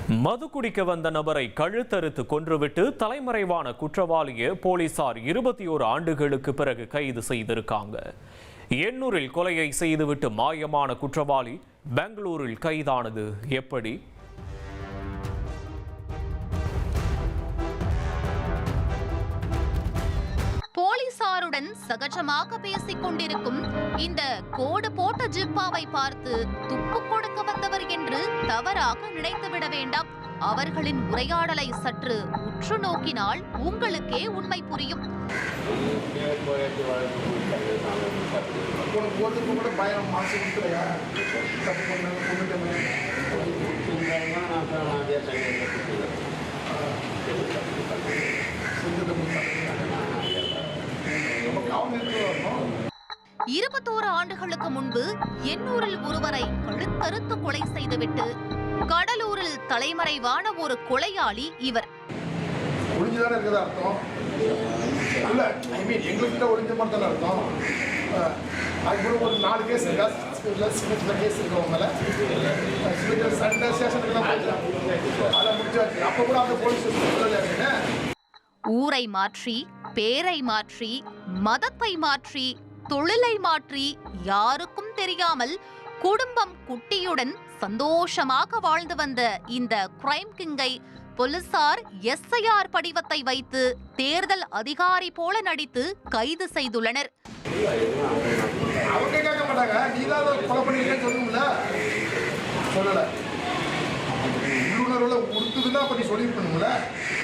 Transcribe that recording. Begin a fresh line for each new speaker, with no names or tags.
மது குடிக்க வந்த நபரை கழுத்தறுத்து கொன்றுவிட்டு தலைமறைவான குற்றவாளியை போலீசார் 21 ஆண்டுகளுக்கு பிறகு கைது செய்திருக்காங்க. எண்ணூரில் கொலையை செய்துவிட்டு மாயமான குற்றவாளி பெங்களூரில் கைதானது எப்படி?
போலீசாருடன் சகஜமாக பேசிக் கொண்டிருக்கும் இந்த கோடு போட்ட ஜிப்பாவை பார்த்து துப்பு கொடுக்க வந்தவர் என்று தவறாக நினைத்துவிட வேண்டாம். அவர்களின் உரையாடலை சற்று உற்று நோக்கினால் உங்களுக்கே உண்மை புரியும். இருபத்தோரு ஆண்டுகளுக்கு முன்பு எண்ணூரில் ஒருவரை கழுத்தறுத்து கொலை செய்துவிட்டு கடலூரில் தலைமறைவான ஒரு கொலையாளி இவர்.
ஒளிஞ்சுதானே இருக்கிறதா அர்த்தம்? இல்ல, ஐ மீன் எங்ககிட்ட ஒளிஞ்ச மாதிரி தானே அர்த்தம். அதுக்கு ஒரு 4 கேஸ் இருக்கா, கேஸ் இருக்கவங்கள சண்டை ஸ்டேஷனுக்குலாம் போயிடலாம். அதை முடிச்சாச்சு. அப்போ கூட அந்த போலீஸ் ஸ்டேஷன்
ஊரை மாற்றி, பேரை மாற்றி, மதத்தை மாற்றி, தொழிலை மாற்றி, யாருக்கும் தெரியாமல் குடும்பம் குட்டியுடன் சந்தோஷமாக வாழ்ந்து வந்த இந்த கிரைம் கிங்கை போலீசார் எஸ்ஐஆர் படிவத்தை வைத்து தேர்தல் அதிகாரி போல நடித்து கைது செய்துள்ளனர்.
அவங்க கேட்க மாட்டாங்க, நீதான் கொலை பண்ணிருக்கேன்னு சொல்லணும்ல, சொல்லல. உள்ளுணர்வுல உறுத்துதுன்னா அப்ப நீ சொல்லிருக்கணும்ல.